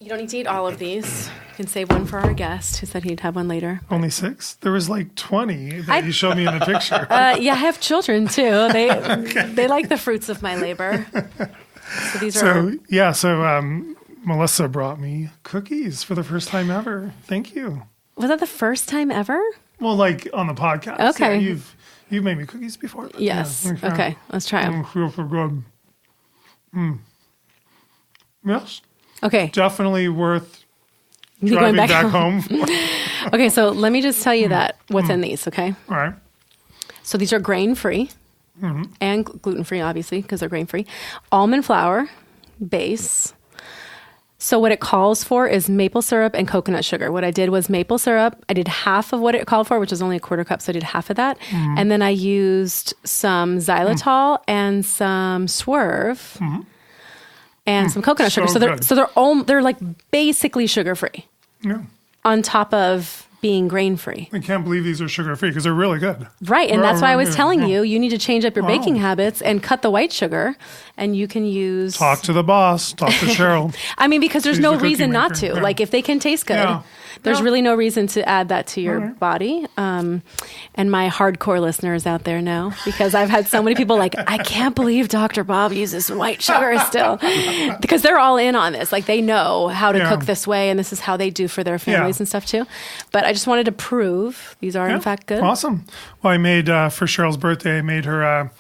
You don't need to eat all of these. You can save one for our guest who said he'd have one later. Only 6? There was like 20 that you showed me in a picture. Yeah, I have children too. They like the fruits of my labor. So these are... So Melissa brought me cookies for the first time ever. Thank you. Was that the first time ever? Well, like on the podcast. Okay. Yeah, you've made me cookies before. Yes. Yeah, okay, let's try them. Super good. Yes. Okay. Definitely worth You driving going back home. Okay, so let me just tell you that what's in these, okay? All right. So these are grain-free and gluten-free, obviously, because they're grain-free. Almond flour base. So what it calls for is maple syrup and coconut sugar. What I did was maple syrup. I did half of what it called for, which was only a quarter cup, so I did half of that. And then I used some xylitol and some Swerve and some coconut sugar. They're like basically sugar-free. Yeah. On top of being grain-free. I can't believe these are sugar-free because they're really good. Right, and that's why I was telling you need to change up your baking habits and cut the white sugar, and you can use... Talk to the boss. Talk to Cheryl. I mean, because there's She's no the cookie reason not maker. to. Yeah. Like, if they can taste good, there's really no reason to add that to your body. And my hardcore listeners out there know, because I've had so many people like, I can't believe Dr. Bob uses white sugar still. Because they're all in on this. Like, they know how to cook this way, and this is how they do for their families and stuff, too. But I just wanted to prove these are, in fact, good. Awesome. Well, I made, for Cheryl's birthday, I made her a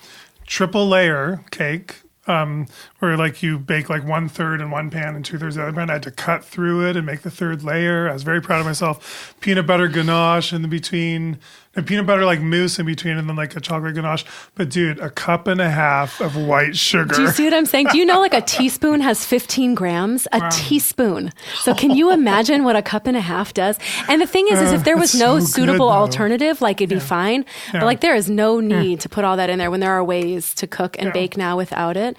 triple layer cake. Where like you bake like 1/3 in one pan and 2/3 the other pan. I had to cut through it and make the third layer. I was very proud of myself. Peanut butter ganache in the between, and peanut butter like mousse in between, and then like a chocolate ganache. But dude, 1.5 cups of white sugar. Do you see what I'm saying? Do you know like a teaspoon has 15 grams? A teaspoon. So can you imagine what 1.5 cups does? And the thing is if there was no suitable alternative, like it'd be fine. But like there is no need to put all that in there when there are ways to cook and bake now without it.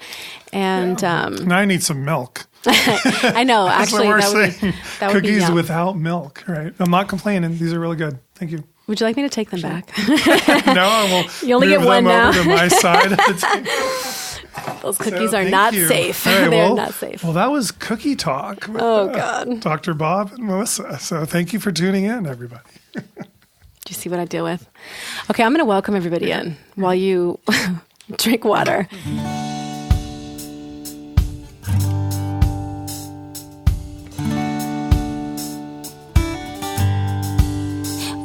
And now I need some milk. I know, actually, that would be cookies yum. without milk, right? I'm not complaining. These are really good. Thank you. Would you like me to take them back? No, I will You only move get one them now. over to my side of the table. Those cookies are thank not you. safe. All right, They're not safe. Well, that was Cookie Talk with God. Dr. Bob and Melissa. So thank you for tuning in, everybody. Do you see what I deal with? Okay, I'm going to welcome everybody in while you drink water.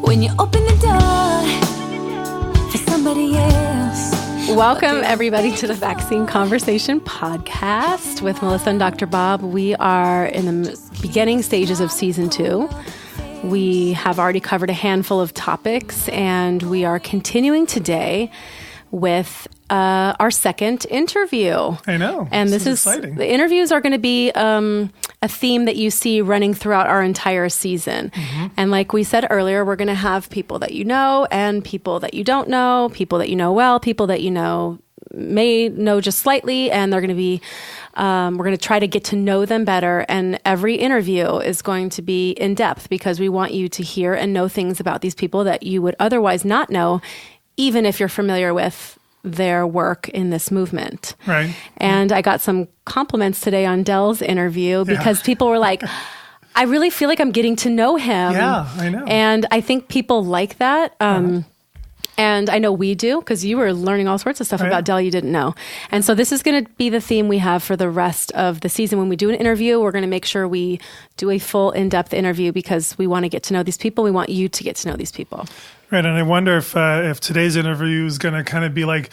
When you open the door for somebody else. Welcome, everybody, to the Vaccine Conversation podcast with Melissa and Dr. Bob. We are in the beginning stages of season 2. We have already covered a handful of topics, and we are continuing today with our second interview. I know. And this is exciting. The interviews are going to be a theme that you see running throughout our entire season. And like we said earlier, we're going to have people that you know and people that you don't know, people that you know well, people that you know may know just slightly, and they're going to be we're going to try to get to know them better. And every interview is going to be in depth because we want you to hear and know things about these people that you would otherwise not know, even if you're familiar with their work in this movement. Right. And I got some compliments today on Dell's interview because people were like, I really feel like I'm getting to know him. Yeah, I know. And I think people like that. And I know we do, because you were learning all sorts of stuff about Dell you didn't know. And so this is going to be the theme we have for the rest of the season. When we do an interview, we're going to make sure we do a full in-depth interview because we want to get to know these people. We want you to get to know these people. Right, and I wonder if today's interview is going to kind of be like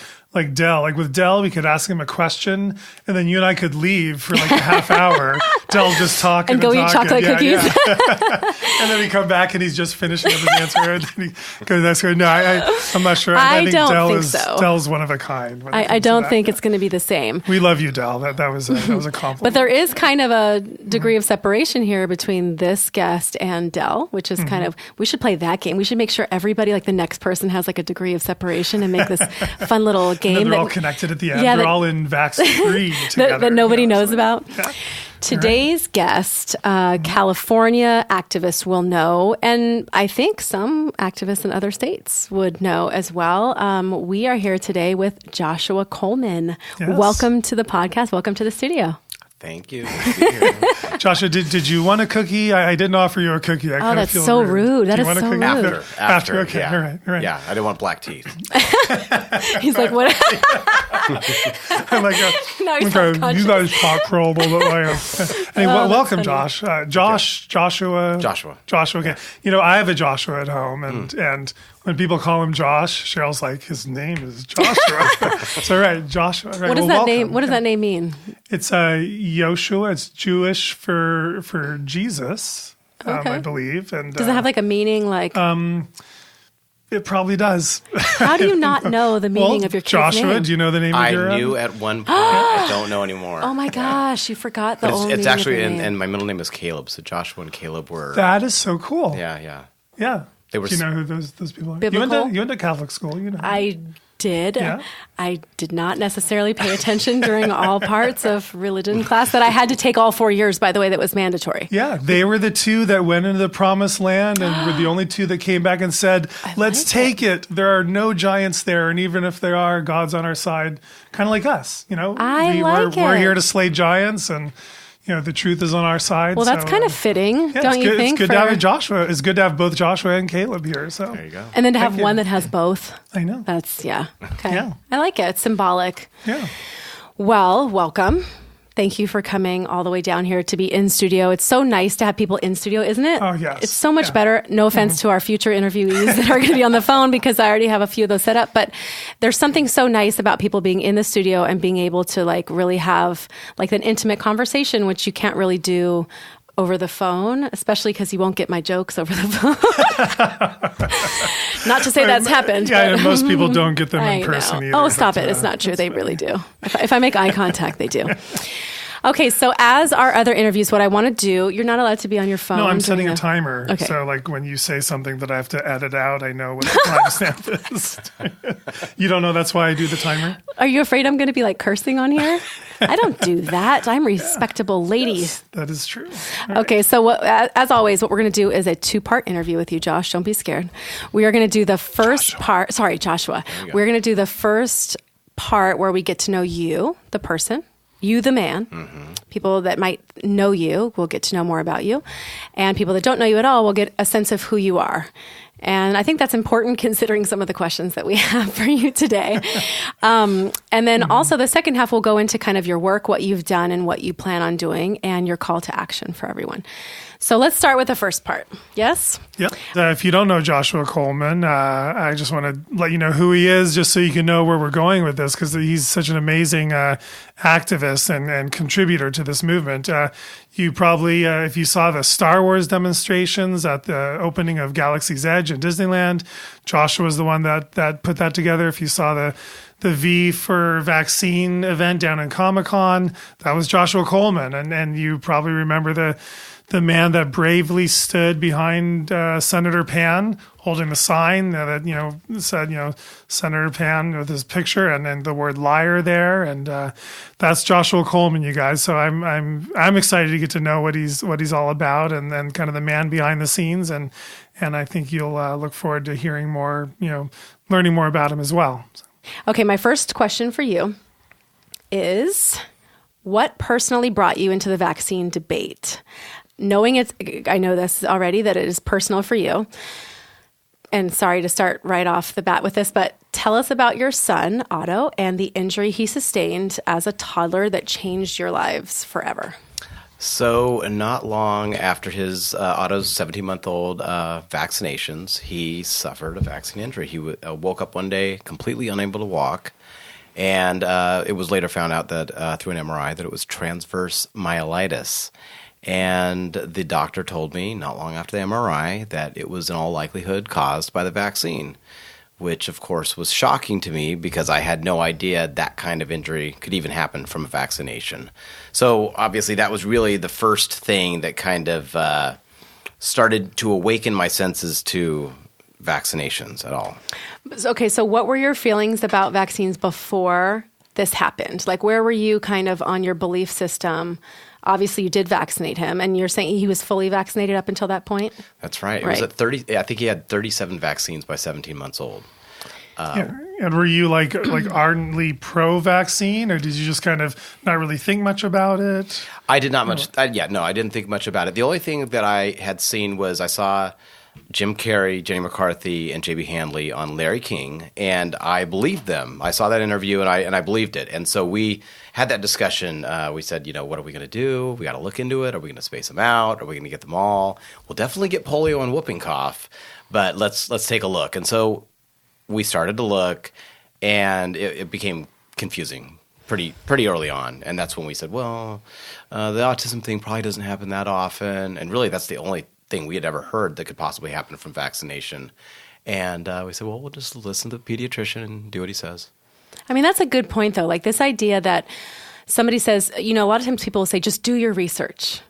Dell. Like with Dell, we could ask him a question, and then you and I could leave for like a half hour. Dell's just talking And go eat chocolate cookies. And then we come back, and he's just finishing up his answer. And then he goes, "That's good." No, I'm not sure. I think don't Dell think is so. Dell's one of a kind. I don't think it's going to be the same. We love you, Dell. That was a compliment. But there is kind of a degree of separation here between this guest and Dell, which is kind of, we should play that game. We should make sure everybody, like the next person, has like a degree of separation and make this fun little game. And they're that, all connected at the end. Yeah, they're all in Vaxxed 3 together. that nobody knows about. Yeah. Today's guest, California activists will know, and I think some activists in other states would know as well. We are here today with Joshua Coleman. Yes. Welcome to the podcast. Welcome to the studio. Thank you. Good to be here. Joshua, did you want a cookie? I didn't offer you a cookie. I kind of that's feel so weird. rude. That Do you is want a so cookie? rude. After. Okay. Yeah. All right. Yeah, I didn't want black teeth. He's like, what? I'm like, No, he's okay, self-conscious. you guys talk for a little bit later. Anyway, welcome, funny. Josh. Joshua. Joshua. Okay. I have a Joshua at home, and when people call him Josh, Cheryl's like, his name is Joshua. So right, Joshua. Right, What does well, that name? welcome. What does that name mean? It's Joshua. It's Jewish for Jesus, Okay. I believe. And Does it have like a meaning? Like, it probably does. how do you not know the meaning of your kid's Joshua? name? Do you know the name I of your? knew at one point. I don't know anymore. Oh my gosh, you forgot the But old it's meaning actually, of the name. and my middle name is Caleb. So Joshua and Caleb were. That is so cool. Yeah. Yeah. They were Do you know who those people are? Biblical? You went to Catholic school. You know. I did. Yeah. I did not necessarily pay attention during all parts of religion class that I had to take all 4 years, by the way, that was mandatory. Yeah, they were the two that went into the promised land and were the only two that came back and said, let's take it. There are no giants there. And even if there are, God's on our side, kind of like us. We're here to slay giants and, the truth is on our side. Well, that's kind of fitting, don't you think? It's good to have Joshua. It's good to have both Joshua and Caleb here. So There you go. And then to have Thank you. one that has both. I know. That's, yeah. Okay. Yeah. I like it. It's symbolic. Yeah. Well, welcome. Thank you for coming all the way down here to be in studio. It's so nice to have people in studio, isn't it? Oh, yes. It's so much Yeah. better. No offense to our future interviewees that are going to be on the phone because I already have a few of those set up. But there's something so nice about people being in the studio and being able to like really have like an intimate conversation, which you can't really do over the phone, especially because you won't get my jokes over the phone. Not to say that's happened. Yeah, but and most people don't get them I in person know. either. Oh, stop but, it. It's not true. They really do. If I make eye contact, they do. Okay, so as our other interviews, what I want to do, you're not allowed to be on your phone. No, I'm setting during a timer. Okay. So, like, when you say something that I have to edit out, I know what the timestamp is. You don't know that's why I do the timer? Are you afraid I'm going to be like cursing on here? I don't do that. I'm a respectable lady. Yes, that is true. Okay, so as always, what we're going to do is a 2-part interview with you, Josh. Don't be scared. We are going to do the first part. Sorry, Joshua. We're going to do the first part where we get to know you, the person. You, the man. Mm-hmm. People that might know you will get to know more about you. And people that don't know you at all will get a sense of who you are. And I think that's important considering some of the questions that we have for you today. And then also the second half will go into kind of your work, what you've done and what you plan on doing, and your call to action for everyone. So let's start with the first part. Yes? Yep. If you don't know Joshua Coleman, I just want to let you know who he is, just so you can know where we're going with this, because he's such an amazing activist and contributor to this movement. You probably, if you saw the Star Wars demonstrations at the opening of Galaxy's Edge in Disneyland, Joshua was the one that put that together. If you saw the V for Vaccine event down in Comic-Con, that was Joshua Coleman. And you probably remember the man that bravely stood behind Senator Pan holding the sign that said Senator Pan with his picture and then the word liar there, and that's Joshua Coleman, you guys. So I'm excited to get to know what he's all about, and then kind of the man behind the scenes, and I think you'll look forward to hearing more, learning more about him as well. Okay, my first question for you is, what personally brought you into the vaccine debate? Knowing I know this already, that it is personal for you. And sorry to start right off the bat with this, but tell us about your son, Otto, and the injury he sustained as a toddler that changed your lives forever. So not long after his Otto's 17-month-old vaccinations, he suffered a vaccine injury. He woke up one day completely unable to walk, and it was later found out that through an MRI that it was transverse myelitis. And the doctor told me not long after the MRI that it was in all likelihood caused by the vaccine, which of course was shocking to me because I had no idea that kind of injury could even happen from a vaccination. So obviously that was really the first thing that kind of started to awaken my senses to vaccinations at all. Okay, so what were your feelings about vaccines before this happened? Like, where were you kind of on your belief system? Obviously, you did vaccinate him, and you're saying he was fully vaccinated up until that point? That's right. It was at 30. I think he had 37 vaccines by 17 months old. And were you like ardently pro-vaccine, or did you just kind of not really think much about it? I did not much. I didn't think much about it. The only thing that I had seen was I saw Jim Carrey, Jenny McCarthy, and J.B. Handley on Larry King, and I believed them. I saw that interview, and I believed it. And so we had that discussion. We said, what are we going to do? We got to look into it. Are we going to space them out? Are we going to get them all? We'll definitely get polio and whooping cough, but let's take a look. And so we started to look, and it became confusing pretty early on. And that's when we said, well, the autism thing probably doesn't happen that often. And really, that's the only thing we had ever heard that could possibly happen from vaccination. And we said, well, we'll just listen to the pediatrician and do what he says. I mean, that's a good point, though. Like this idea that somebody says, a lot of times people will say, just do your research.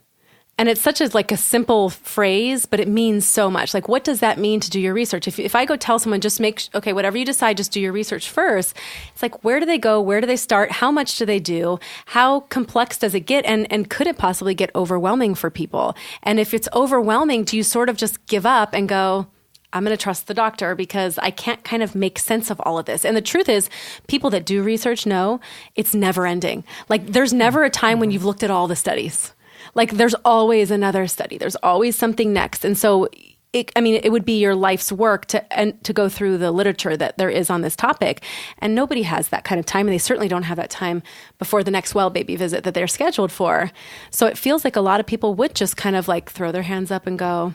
And it's such a simple phrase, but it means so much. Like, what does that mean to do your research? If I go tell someone, just whatever you decide, just do your research first. It's like, where do they go? Where do they start? How much do they do? How complex does it get? And could it possibly get overwhelming for people? And if it's overwhelming, do you sort of just give up and go, I'm going to trust the doctor because I can't kind of make sense of all of this. And the truth is, people that do research know it's never ending. Like, there's never a time when you've looked at all the studies. Like, there's always another study. There's always something next. And so, it would be your life's work to go through the literature that there is on this topic. And nobody has that kind of time. And they certainly don't have that time before the next well baby visit that they're scheduled for. So it feels like a lot of people would just kind of throw their hands up and go,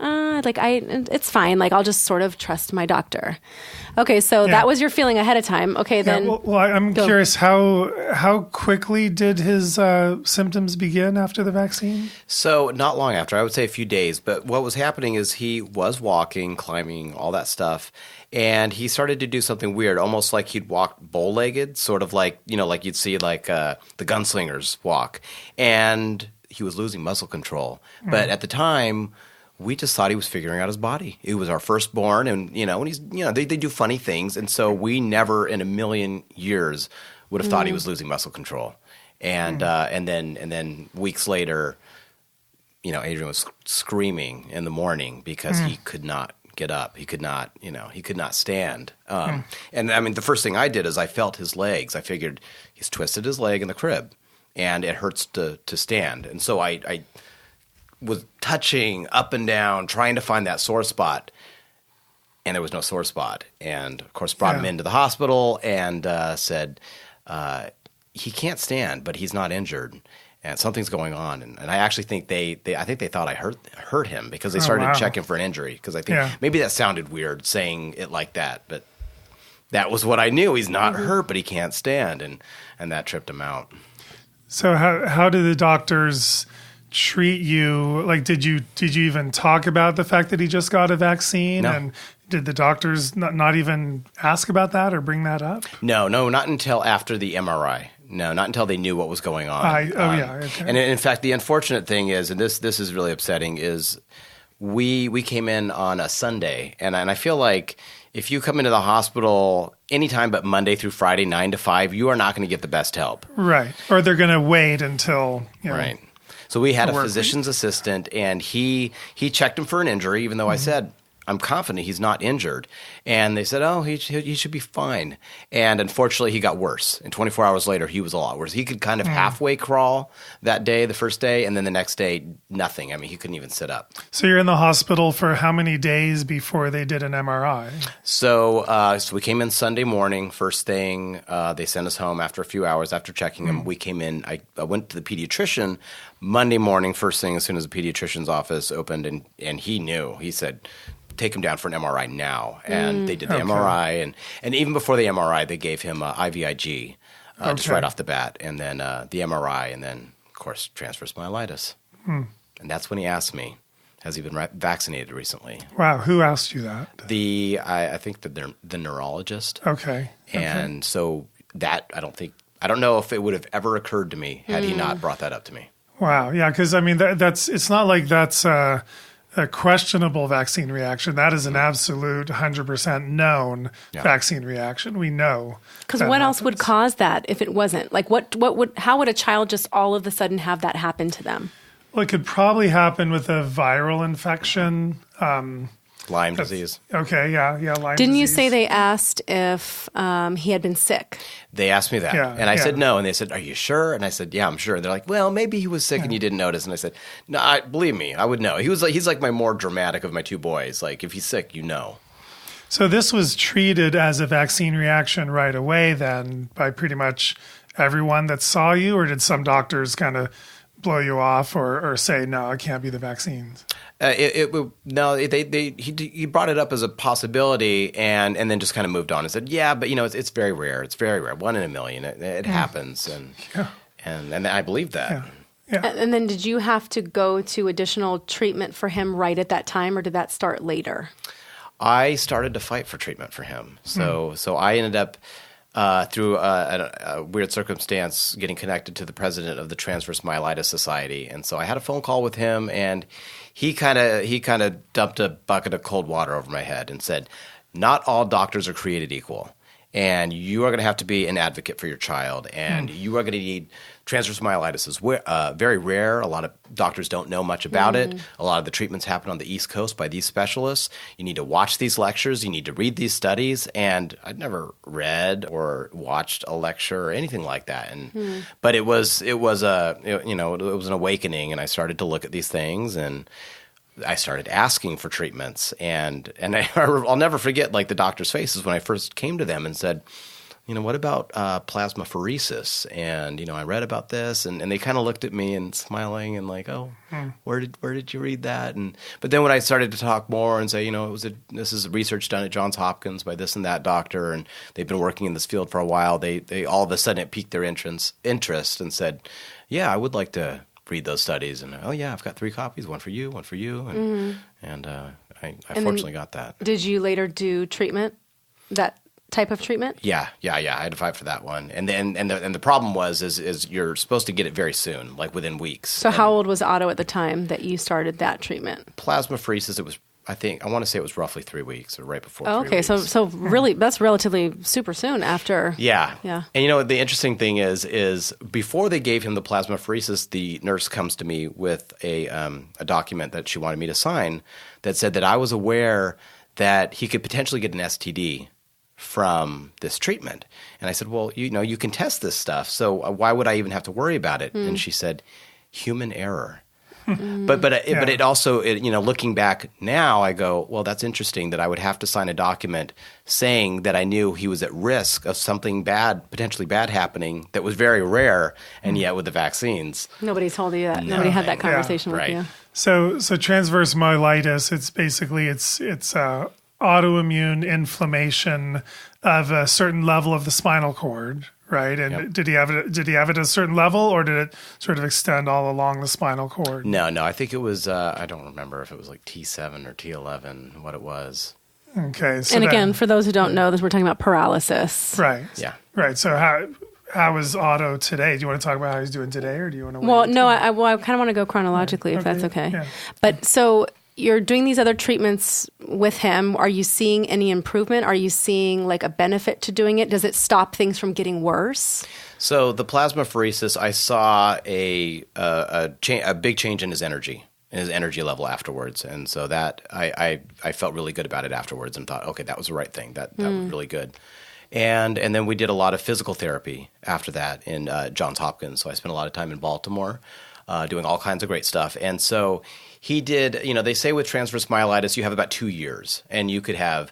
it's fine. Like, I'll just sort of trust my doctor. Okay, so that was your feeling ahead of time. Okay, then. Well, I'm curious, how quickly did his symptoms begin after the vaccine? So not long after, I would say a few days. But what was happening is he was walking, climbing, all that stuff. And he started to do something weird, almost like he'd walk bow-legged, sort of like you'd see the gunslingers walk. And he was losing muscle control. But at the time, we just thought he was figuring out his body. He was our firstborn, and when he's they do funny things, and so we never in a million years would have thought he was losing muscle control. And then weeks later, Adrian was screaming in the morning because he could not get up. He could not stand. And I mean, the first thing I did is I felt his legs. I figured he's twisted his leg in the crib, and it hurts to stand. And so I was touching up and down, trying to find that sore spot, and there was no sore spot. And, of course, brought him into the hospital and said, he can't stand, but he's not injured, and something's going on. And I actually think they thought I hurt him because they started checking for an injury, because I think maybe that sounded weird saying it like that, but that was what I knew. He's not hurt, but he can't stand, and that tripped him out. So how did the doctors treat you? Like, did you even talk about the fact that he just got a vaccine? No. And did the doctors not even ask about that or bring that up? No, not until after the MRI. No, not until they knew what was going on. Okay. And in fact, the unfortunate thing is, and this is really upsetting, is we came in on a Sunday, and I feel like if you come into the hospital anytime but Monday through Friday, 9 to 5, you are not going to get the best help. Right. Or they're going to wait until right. So we had a physician's assistant, and he checked him for an injury, even though I said, I'm confident he's not injured. And they said, he should be fine. And unfortunately, he got worse. And 24 hours later, he was a lot worse. He could kind of halfway crawl that day, the first day, and then the next day, nothing. I mean, he couldn't even sit up. So you're in the hospital for how many days before they did an MRI? So we came in Sunday morning, first thing. They sent us home after a few hours after checking him. We came in. I went to the pediatrician Monday morning, first thing, as soon as the pediatrician's office opened, and he knew. He said, take him down for an MRI now. And they did the MRI. And even before the MRI, they gave him IVIG just right off the bat. And then the MRI, and then, of course, transverse myelitis. And that's when he asked me, has he been vaccinated recently? Wow. Who asked you that? I think the neurologist. Okay. And so that, I don't know if it would have ever occurred to me had he not brought that up to me. Wow. Yeah. Because, I mean, it's not like that's a questionable vaccine reaction. That is an absolute 100% known vaccine reaction. We know. Because what else would cause that if it wasn't? Like, how would a child just all of a sudden have that happen to them? Well, it could probably happen with a viral infection. Lyme disease. Okay, yeah, Lyme Didn't you disease. say they asked if he had been sick? They asked me that. Yeah, And I yeah. said no. And they said, are you sure? And I said, yeah, I'm sure. And they're like, well, maybe he was sick and you didn't notice. And I said, no, believe me, I would know. He's like my more dramatic of my two boys. Like, if he's sick, you know. So this was treated as a vaccine reaction right away then by pretty much everyone that saw you, or did some doctors kind of blow you off or say, no, it can't be the vaccines? He brought it up as a possibility and then just kind of moved on and said, yeah, but it's very rare. It's very rare. 1 in a million. It happens. And I believe that. Yeah. And then did you have to go to additional treatment for him right at that time, or did that start later? I started to fight for treatment for him. So I ended up through a weird circumstance getting connected to the president of the Transverse Myelitis Society. And so I had a phone call with him, and he kind of dumped a bucket of cold water over my head and said, not all doctors are created equal. And you are going to have to be an advocate for your child, and you are going to need transverse myelitis is very rare. A lot of doctors don't know much about it. A lot of the treatments happen on the East Coast by these specialists. You need to watch these lectures. You need to read these studies. And I'd never read or watched a lecture or anything like that. But it was an awakening, and I started to look at these things and I started asking for treatments, and I'll never forget like the doctor's faces when I first came to them and said, what about plasmapheresis? And I read about this, and they kind of looked at me and smiling and like, oh, where did you read that? But then when I started to talk more and say, this is research done at Johns Hopkins by this and that doctor, and they've been working in this field for a while, they all of a sudden it piqued their interest and said, yeah, I would like to read those studies. And I've got 3 copies, one for you, and I fortunately got that. Did you later do treatment, that type of treatment? Yeah. I had to fight for that one, and the problem is you're supposed to get it very soon, like within weeks. So how old was Otto at the time that you started that treatment? Plasmapheresis, it was. I want to say it was roughly 3 weeks or right before. Oh, 3 okay, weeks. so really that's relatively super soon after. Yeah. And the interesting thing is before they gave him the plasmapheresis, the nurse comes to me with a document that she wanted me to sign that said that I was aware that he could potentially get an STD from this treatment. And I said, well, you can test this stuff, so why would I even have to worry about it? And she said, human error. But it also, looking back now, I go, well, that's interesting that I would have to sign a document saying that I knew he was at risk of something bad, potentially bad happening that was very rare, and yet with the vaccines. Nobody told you that. Nobody had that conversation with right. you. So transverse myelitis, it's basically it's autoimmune inflammation of a certain level of the spinal cord, right? And did he have it at a certain level, or did it sort of extend all along the spinal cord? No, I think it was I don't remember if it was like T7 or T11 what it was. Okay. So And again, for those who don't know this, we're talking about paralysis. right. Yeah. Right. So how is Otto today? Do you want to talk about how he's doing today, or do you want to wait? Well, no, I kind of want to go chronologically, if that's okay. Yeah. But so you're doing these other treatments with him. Are you seeing any improvement? Are you seeing like a benefit to doing it? Does it stop things from getting worse? So the plasmapheresis, I saw a big change in his energy level afterwards, and so that I felt really good about it afterwards, and thought, okay, that was the right thing. That was really good. And then we did a lot of physical therapy after that in Johns Hopkins. So I spent a lot of time in Baltimore doing all kinds of great stuff. And so he did, they say with transverse myelitis, you have about 2 years, and you could have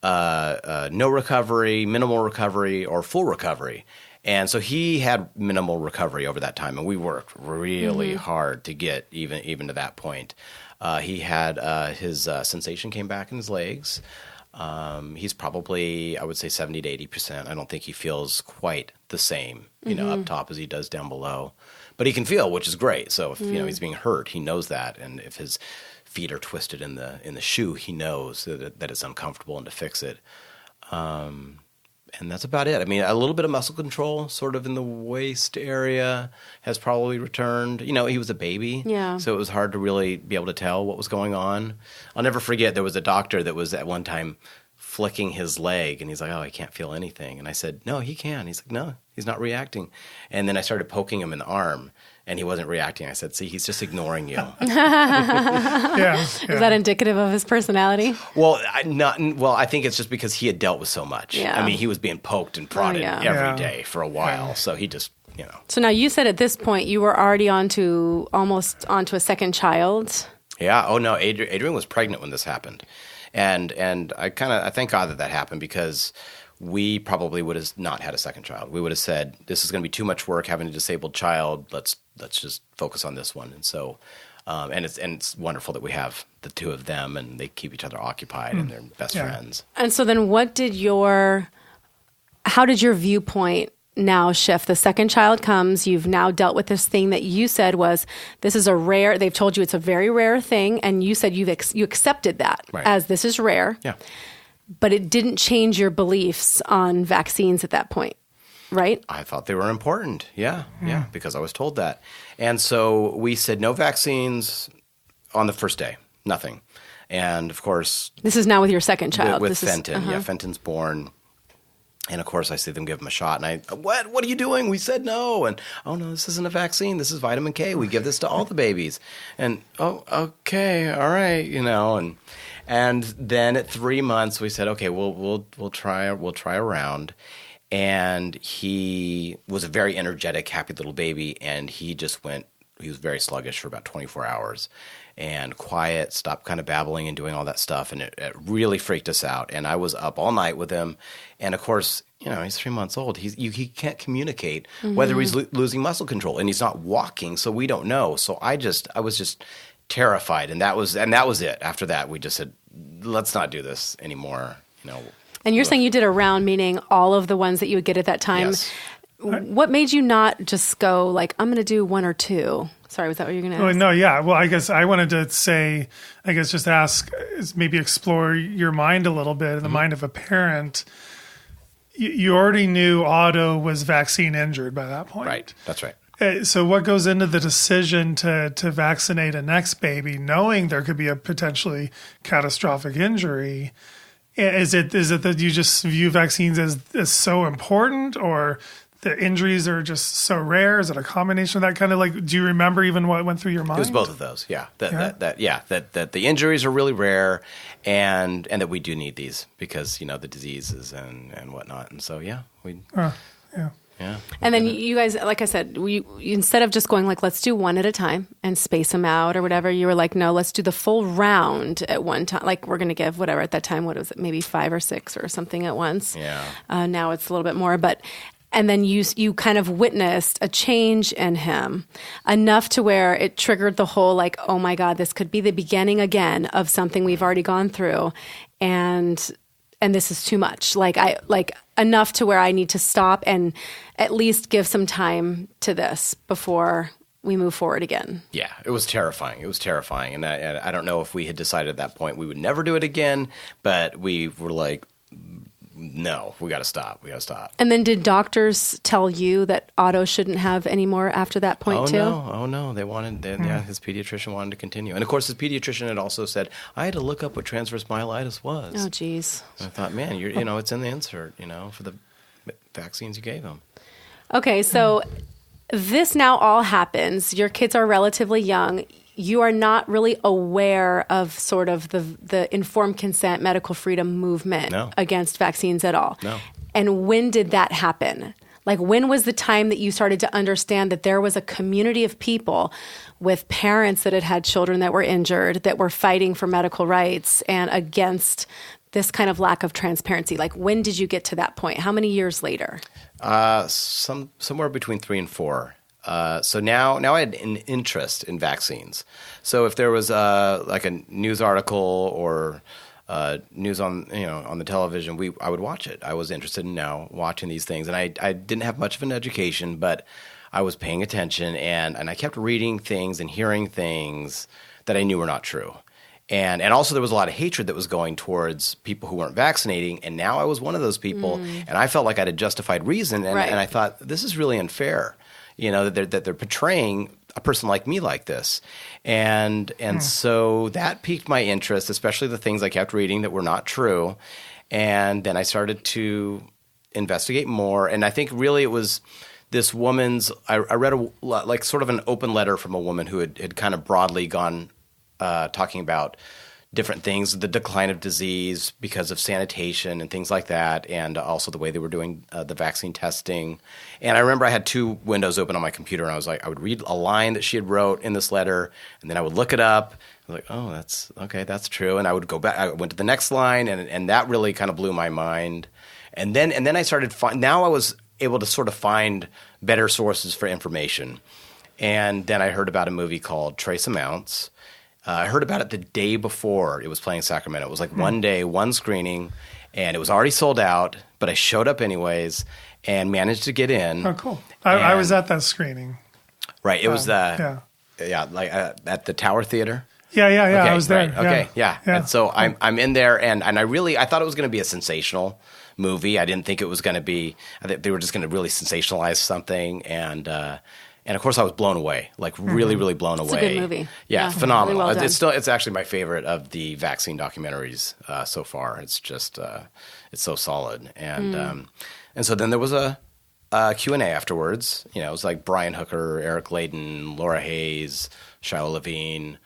no recovery, minimal recovery, or full recovery. And so he had minimal recovery over that time, and we worked really hard to get even to that point. He had his sensation came back in his legs. He's probably, I would say, 70 to 80%. I don't think he feels quite the same, up top as he does down below. But he can feel, which is great. So if he's being hurt, he knows that, and if his feet are twisted in the shoe, he knows that it's uncomfortable and to fix it. And that's about it. I mean, a little bit of muscle control, sort of in the waist area, has probably returned. He was a baby, so it was hard to really be able to tell what was going on. I'll never forget, there was a doctor that was at one time flicking his leg, and he's like, oh, I can't feel anything. And I said, no, he can. He's like, no, he's not reacting. And then I started poking him in the arm, And he wasn't reacting. I said, see, he's just ignoring you. Yeah. Is that indicative of his personality? Well, I think it's just because he had dealt with so much. Yeah. I mean, he was being poked and prodded every day for a while. So he just, So now you said at this point you were already almost onto a second child. Yeah. Oh, no. Adrian was pregnant when this happened. And I thank God that happened, because we probably would have not had a second child. We would have said, this is going to be too much work having a disabled child. Let's just focus on this one. And so, and it's wonderful that we have the two of them, and they keep each other occupied and they're best friends. And so then how did your viewpoint now shift? The second child comes, you've now dealt with this thing that you said they've told you it's a very rare thing, and you said you accepted that as this is rare. Yeah. But it didn't change your beliefs on vaccines at that point, right? I thought they were important. Yeah, because I was told that. And so we said no vaccines on the first day, nothing. And of course... This is now with your second child. With Fenton. Yeah, Fenton's born. And of course I see them give him a shot. And what are you doing? We said no. And, oh no, this isn't a vaccine. This is vitamin K. We give this to all the babies. And, oh, okay, all right, And then at 3 months, we said, okay, we'll try a round. And he was a very energetic, happy little baby, and he was very sluggish for about 24 hours and quiet, stopped kind of babbling and doing all that stuff, and it really freaked us out. And I was up all night with him, and of course, he's 3 months old. He can't communicate whether he's losing muscle control, and he's not walking, so we don't know. So I was just terrified, and that was it. After that, we just said, let's not do this anymore. And you're saying you did a round, meaning all of the ones that you would get at that time. Yes. What made you not just go like, I'm going to do one or two? Sorry, was that what you were going to ask? No, yeah. Well, I guess I wanted to say, just ask, maybe explore your mind a little bit, in the mind of a parent. You already knew Otto was vaccine injured by that point. Right. That's right. So what goes into the decision to vaccinate a next baby, knowing there could be a potentially catastrophic injury? Is it that you just view vaccines as so important, or the injuries are just so rare? Is it a combination of that kind of do you remember even what went through your mind? It was both of those. Yeah. That the injuries are really rare, and that we do need these because, the diseases and whatnot. And so, yeah. Yeah. And then you guys, like I said, instead of just going let's do one at a time and space them out or whatever, you were like, no, let's do the full round at one time. We're going to give whatever at that time, what was it, maybe 5 or 6 or something at once. Yeah. Now it's a little bit more, and then you kind of witnessed a change in him enough to where it triggered the whole oh my God, this could be the beginning again of something we've already gone through. And this is too much. Enough to where I need to stop and at least give some time to this before we move forward again. Yeah, it was terrifying. And I don't know if we had decided at that point we would never do it again, but we were like, no, we got to stop. And then did doctors tell you that Otto shouldn't have any more after that point too? Oh no. They wanted, his pediatrician wanted to continue. And of course, his pediatrician had also said, I had to look up what transverse myelitis was. Oh, geez. And I thought, man, it's in the insert, for the vaccines you gave him. Okay, so this now all happens. Your kids are relatively young. You are not really aware of sort of the informed consent, medical freedom movement against vaccines at all. No. And when did that happen? When was the time that you started to understand that there was a community of people with parents that had children that were injured, that were fighting for medical rights and against this kind of lack of transparency? When did you get to that point? How many years later? Somewhere between 3 and 4. So now I had an interest in vaccines. So if there was a news article or news on the television, I would watch it. I was interested in now watching these things, and I didn't have much of an education, but I was paying attention, and I kept reading things and hearing things that I knew were not true. And also there was a lot of hatred that was going towards people who weren't vaccinating, and now I was one of those people, and I felt like I had a justified reason, and I thought, this is really unfair. That they're portraying a person like me like this. And so that piqued my interest, especially the things I kept reading that were not true. And then I started to investigate more. And I think really it was this woman's. I read like sort of an open letter from a woman who had kind of broadly gone talking about different things, the decline of disease because of sanitation and things like that, and also the way they were doing the vaccine testing. And I remember I had 2 windows open on my computer, and I would read a line that she had wrote in this letter, and then I would look it up. I was like, oh, that's okay, that's true. And I would go back. I went to the next line, and that really kind of blew my mind. And then I started now I was able to sort of find better sources for information. And then I heard about a movie called Trace Amounts. I heard about it the day before it was playing in Sacramento. It was like one day, one screening, and it was already sold out, but I showed up anyways and managed to get in. Oh, cool. I was at that screening. Right. It was like at the Tower Theater. Yeah. Okay, I was there. Right. Okay, yeah. And so I'm in there, and I thought it was going to be a sensational movie. I didn't think it was going to be. I think they were just going to really sensationalize something, and of course I was blown away, like really, really blown away. It's a good movie. Yeah, phenomenal. Really well done. It's actually my favorite of the vaccine documentaries so far. It's just it's so solid, and so then there was a Q&A afterwards. You know, it was like Brian Hooker, Eric Layden, Laura Hayes, Shia Levine.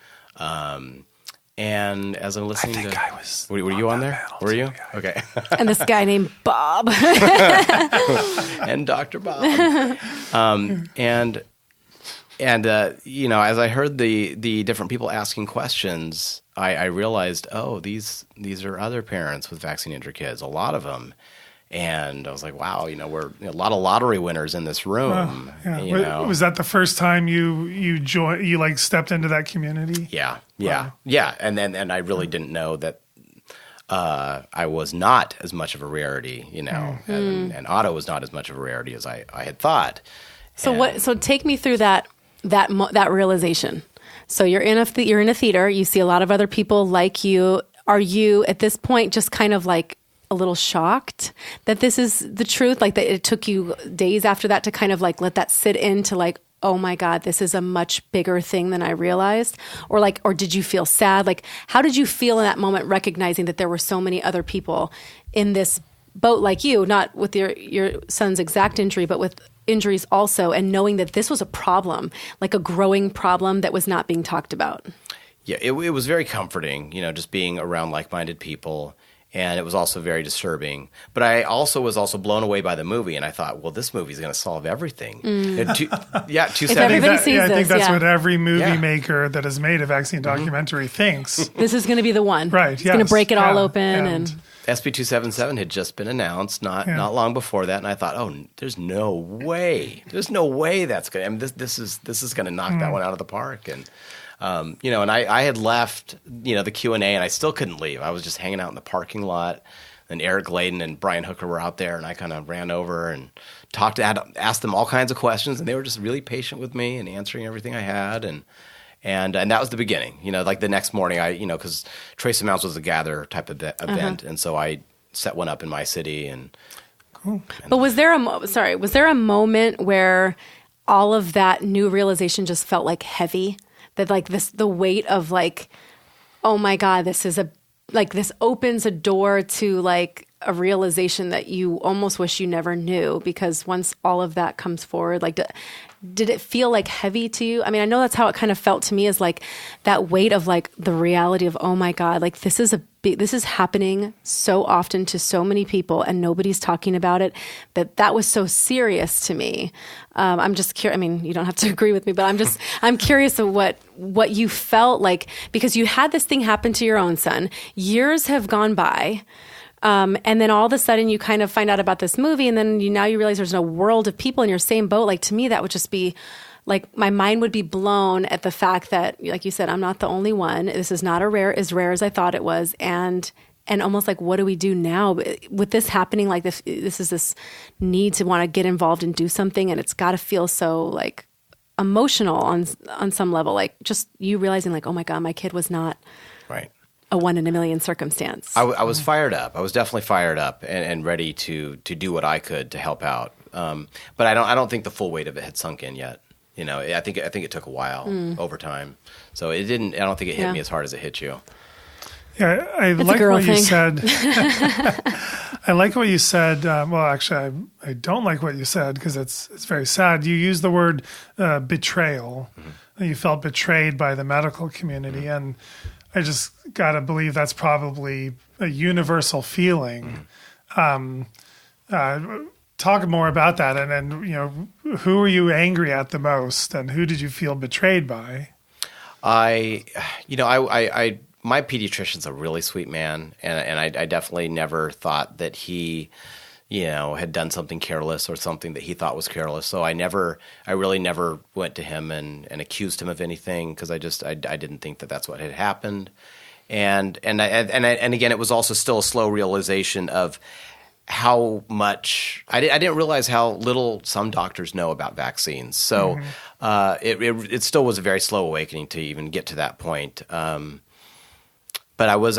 And as I'm listening were you on there? Were you? Okay. And this guy named Bob. And Dr. Bob. You know, as I heard the different people asking questions, I realized, oh, these are other parents with vaccine injured kids, a lot of them. And I was like, wow, you know, we're a lot of lottery winners in this room. You know? Was that the first time you joined? You like stepped into that community? Yeah. And I really didn't know that I was not as much of a rarity, you know, and Otto was not as much of a rarity as I had thought. So take me through that realization. So you're in a theater. You see a lot of other people like you. Are you at this point just kind of like a little shocked that this is the truth? Like that it took you days after that to kind of like let that sit into like, oh my God, this is a much bigger thing than I realized? Or did you feel sad? Like, how did you feel in that moment, recognizing that there were so many other people in this boat like you, not with your son's exact injury, but with injuries also, and knowing that this was a problem, like a growing problem that was not being talked about? Yeah, it was very comforting, you know, just being around like-minded people. And it was also very disturbing. But I also was blown away by the movie, and I thought, well, this movie is going to solve everything. If everybody sees I think this, that's what every movie maker that has made a vaccine documentary thinks. This is going to be the one. Right, It's going to break it all open. And SB277 had just been announced not long before that, and I thought, oh, there's no way. There's no way that's going to – I mean, this is going to knock that one out of the park. And you know, and I had left, you know, the Q&A, and I still couldn't leave. I was just hanging out in the parking lot, and Eric Layden and Brian Hooker were out there, and I kind of ran over and asked them all kinds of questions, and they were just really patient with me and answering everything I had, and that was the beginning. You know, like the next morning, because Trace Amounts was a gather type of event, and so I set one up in my city, and cool. But was there a moment where all of that new realization just felt like heavy? That like the weight of like, oh my God, this opens a door to like a realization that you almost wish you never knew, because once all of that comes forward, like did it feel like heavy to you? I mean, I know that's how it kind of felt to me, is like that weight of like the reality of, oh my God, like this is happening so often to so many people and nobody's talking about it, that was so serious to me. I'm just curious. I mean, you don't have to agree with me, but I'm curious of what you felt like, because you had this thing happen to your own son. Years have gone by. And then all of a sudden you kind of find out about this movie, and then now you realize there's a world of people in your same boat. Like, to me, that would just be like, my mind would be blown at the fact that, like you said, I'm not the only one. This is not as rare as I thought it was. And almost like, what do we do now with this happening? Like this is this need to want to get involved and do something. And it's got to feel so like emotional on some level, like just you realizing like, oh my God, my kid was not right. a 1 in a million circumstance. I was fired up. I was definitely fired up and ready to do what I could to help out. But I don't think the full weight of it had sunk in yet. You know, I think it took a while over time. So it didn't. I don't think it hit me as hard as it hit you. Yeah, I It's a like girl what you thing. said. I like what you said. Well, actually, I don't like what you said because it's very sad. You used the word betrayal. You felt betrayed by the medical community, and I just got to believe that's probably a universal feeling. Talk more about that, and who were you angry at the most, and who did you feel betrayed by? I my pediatrician's a really sweet man, and I definitely never thought that he, had done something careless or something that he thought was careless. So I really never went to him and accused him of anything because I didn't think that that's what had happened. And again, it was also still a slow realization of how much I didn't realize how little some doctors know about vaccines. So it still was a very slow awakening to even get to that point. But I was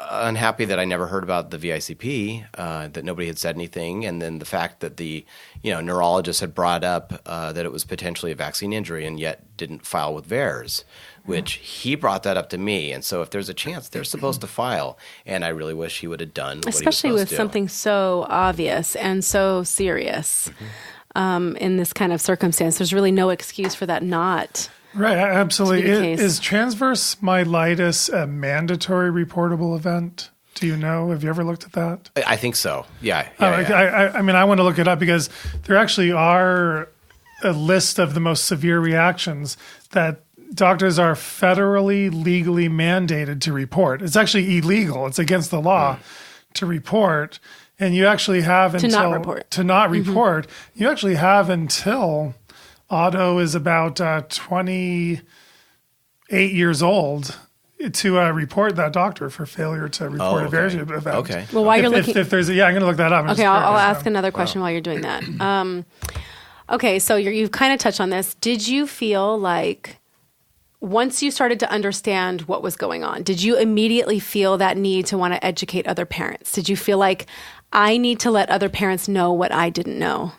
unhappy that I never heard about the VICP, that nobody had said anything, and then the fact that the neurologist had brought up that it was potentially a vaccine injury and yet didn't file with VAERS, which he brought that up to me. And so if there's a chance, they're supposed to file, and I really wish he would have done what Especially he was with supposed to. something so obvious and so serious in this kind of circumstance. There's really no excuse for that not. Right, absolutely. To be the case. Is transverse myelitis a mandatory reportable event? Do you know? Have you ever looked at that? I think so. Yeah. I mean, I want to look it up because there actually are a list of the most severe reactions that doctors are federally legally mandated to report. It's actually illegal. It's against the law to report. And you actually have until to not report. You actually have until Otto is about 28 years old to report that doctor for failure to report a VAERS event. Okay. Well, while you're looking, if there's I'm going to look that up. okay, I'll ask another question while you're doing that. Okay, so you've kind of touched on this. Did you feel like once you started to understand what was going on, did you immediately feel that need to want to educate other parents? Did you feel like I need to let other parents know what I didn't know?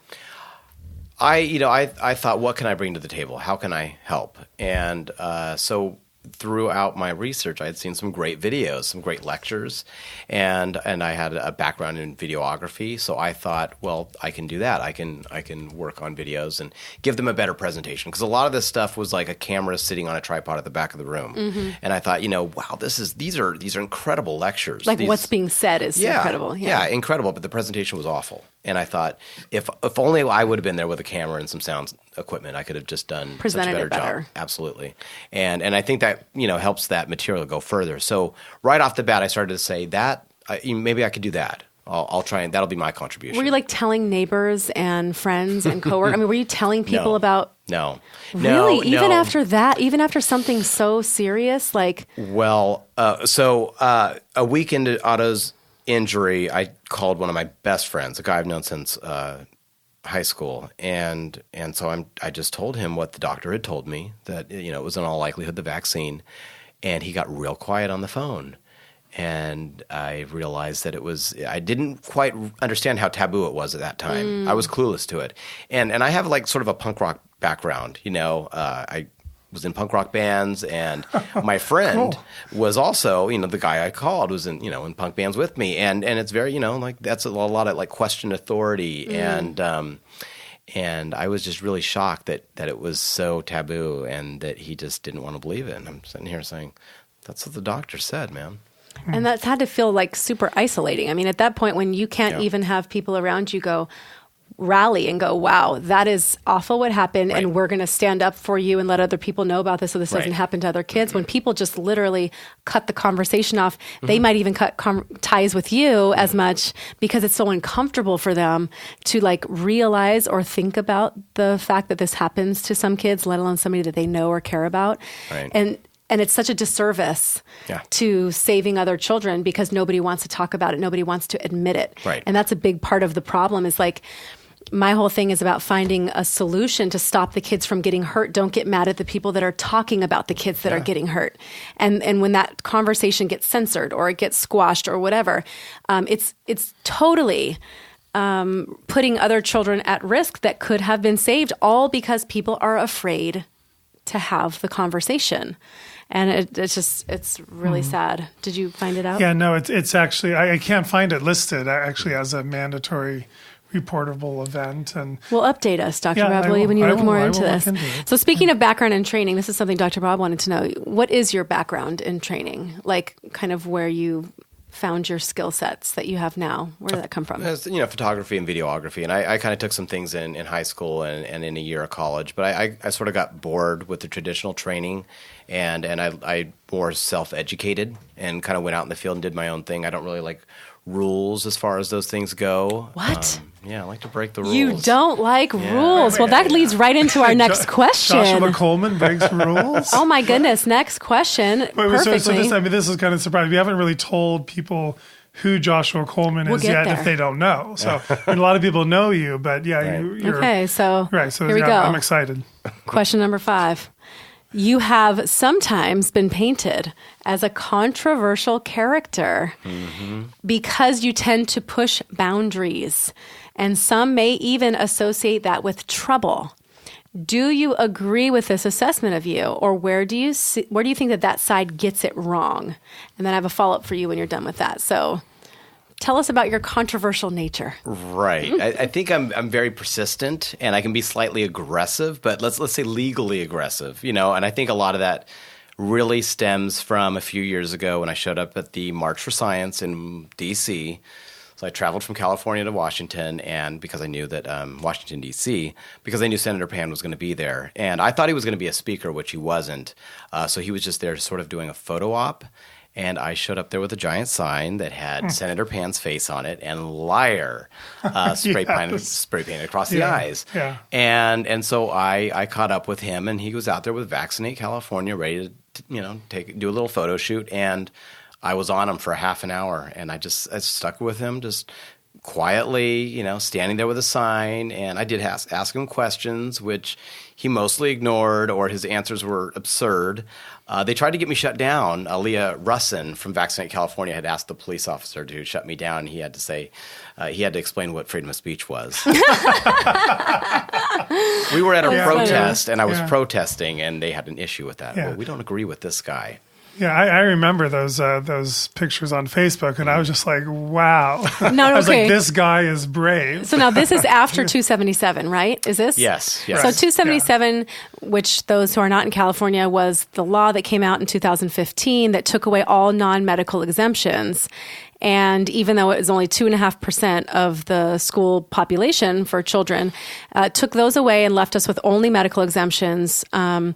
I thought, what can I bring to the table? How can I help? And so throughout my research, I had seen some great videos, some great lectures, and I had a background in videography. So I thought, well, I can do that. I can work on videos and give them a better presentation, because a lot of this stuff was like a camera sitting on a tripod at the back of the room. And I thought, wow, these are incredible lectures. Like what's being said is incredible. Yeah, incredible. But the presentation was awful. And I thought, if only I would have been there with a camera and some sound equipment, I could have just done such a better job. Absolutely. And I think that helps that material go further. So right off the bat, I started to say that maybe I could do that. I'll try, and that'll be my contribution. Were you like telling neighbors and friends and coworkers? I mean, were you telling people about? No. Really? Even after that? Even after something so serious? Like? Well, so a week into Otto's injury, I called one of my best friends, a guy I've known since high school, and so I just told him what the doctor had told me, that it was in all likelihood the vaccine, and he got real quiet on the phone, and I realized that I didn't quite understand how taboo it was at that time. I was clueless to it, and I have like sort of a punk rock background, I was in punk rock bands, and my friend was also, the guy I called was in punk bands with me, and it's very, like that's a lot of like question authority, and I was just really shocked that it was so taboo and that he just didn't want to believe it. And I'm sitting here saying, that's what the doctor said, man. And that's had to feel like super isolating. I mean, at that point when you can't even have people around you rally and go, wow, that is awful what happened, and we're going to stand up for you and let other people know about this so this doesn't happen to other kids. When people just literally cut the conversation off, they might even cut ties with you as much because it's so uncomfortable for them to like realize or think about the fact that this happens to some kids, let alone somebody that they know or care about. And it's such a disservice to saving other children because nobody wants to talk about it. Nobody wants to admit it. And that's a big part of the problem is like, my whole thing is about finding a solution to stop the kids from getting hurt. Don't get mad at the people that are talking about the kids that are getting hurt. And when that conversation gets censored or it gets squashed or whatever, it's totally putting other children at risk that could have been saved, all because people are afraid to have the conversation. And it's really sad. Did you find it out? Yeah, no, it's actually, I can't find it listed actually as a mandatory reportable event. And Well, update us, Dr. Yeah, Bob, I will. when you I look will. more I into will look this. into it. So speaking of background and training, this is something Dr. Bob wanted to know. What is your background in training? Like kind of where you found your skill sets that you have now? Where did that come from? As, photography and videography. And I kind of took some things in high school and in a year of college. But I sort of got bored with the traditional training, and I more self-educated and kind of went out in the field and did my own thing. I don't really like rules as far as those things go. What? Yeah, I like to break the rules. You don't like rules. Well, that leads right into our next question. Joshua Coleman breaks rules. Oh my goodness! Next question. Perfectly. So this is kind of surprising. We haven't really told people who Joshua Coleman is yet there. if they don't know. So a lot of people know you, but yeah, you're Okay, so right. So here we go. I'm excited. Question number 5. You have sometimes been painted as a controversial character because you tend to push boundaries, and some may even associate that with trouble. Do you agree with this assessment of you, or where do you think that side gets it wrong? And then I have a follow-up for you when you're done with that. So tell us about your controversial nature. Right. I think I'm very persistent, and I can be slightly aggressive, but let's say legally aggressive, And I think a lot of that really stems from a few years ago when I showed up at the March for Science in D.C. So I traveled from California to Washington, and because I knew that Washington, D.C., because I knew Senator Pan was going to be there. And I thought he was going to be a speaker, which he wasn't. So he was just there sort of doing a photo op. And I showed up there with a giant sign that had Senator Pan's face on it and "liar" spray painted across the eyes. Yeah. And so I caught up with him, and he was out there with Vaccinate California, ready to do a little photo shoot. And I was on him for a half an hour, and I stuck with him, just quietly, standing there with a sign. And I did ask him questions, which he mostly ignored, or his answers were absurd. They tried to get me shut down. Leah Russin from Vaccinate California had asked the police officer to shut me down. He had to say, he had to explain what freedom of speech was. We were at a protest, and I was protesting, and they had an issue with that. Yeah. Well, we don't agree with this guy. Yeah, I remember those pictures on Facebook, and I was just like, wow. No, I was okay. like, this guy is brave. So now this is after 277, right? Is this? Yes. So 277, which those who are not in California, was the law that came out in 2015 that took away all non-medical exemptions. And even though it was only 2.5% of the school population for children, took those away and left us with only medical exemptions. And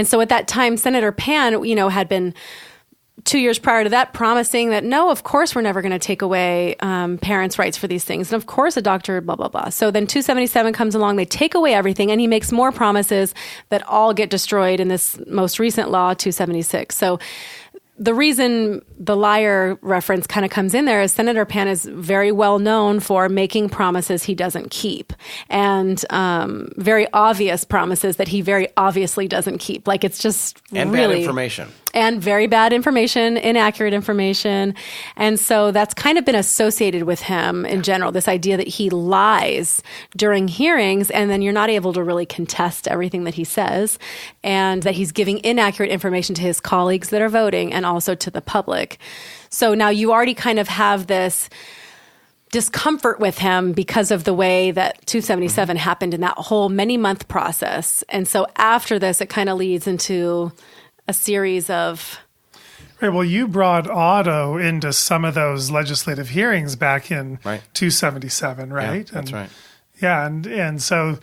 so at that time, Senator Pan, had been 2 years prior to that promising that, no, of course, we're never going to take away parents' rights for these things. And of course, a doctor, blah, blah, blah. So then 277 comes along, they take away everything, and he makes more promises that all get destroyed in this most recent law, 276. So the reason the liar reference kind of comes in there is Senator Pan is very well known for making promises he doesn't keep, and very obvious promises that he very obviously doesn't keep. Like, it's just and really bad information. And very bad information, inaccurate information. And so that's kind of been associated with him in general, this idea that he lies during hearings, and then you're not able to really contest everything that he says, and that he's giving inaccurate information to his colleagues that are voting and also to the public. So now you already kind of have this discomfort with him because of the way that 277 happened in that whole many-month process. And so after this, it kind of leads into a series of... Right. Well, you brought Otto into some of those legislative hearings back in 277, right? Yeah, that's right. Yeah, and so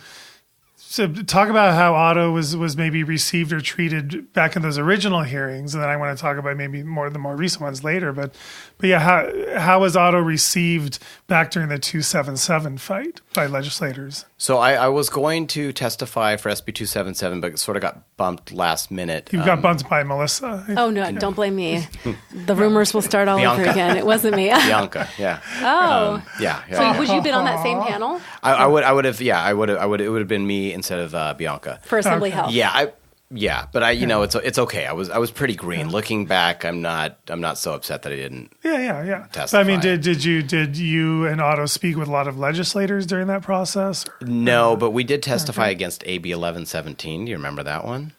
talk about how Otto was maybe received or treated back in those original hearings, and then I want to talk about maybe the more recent ones later. But yeah, how was Otto received back during the 277 fight by legislators? So I was going to testify for SB 277, but sort of got bumped last minute. You got bumped by Melissa. Oh, no, don't blame me. The rumors will start all over again. It wasn't me. Bianca, yeah. Oh. Yeah. So would you have been on that same panel? I would have, it would have been me instead of Bianca. For Assembly Health. Yeah, but it's okay. I was pretty green. Looking back, I'm not so upset that I didn't. Yeah. Testify. But, I mean, did you and Otto speak with a lot of legislators during that process? No, but we did testify against AB 1117. Do you remember that one?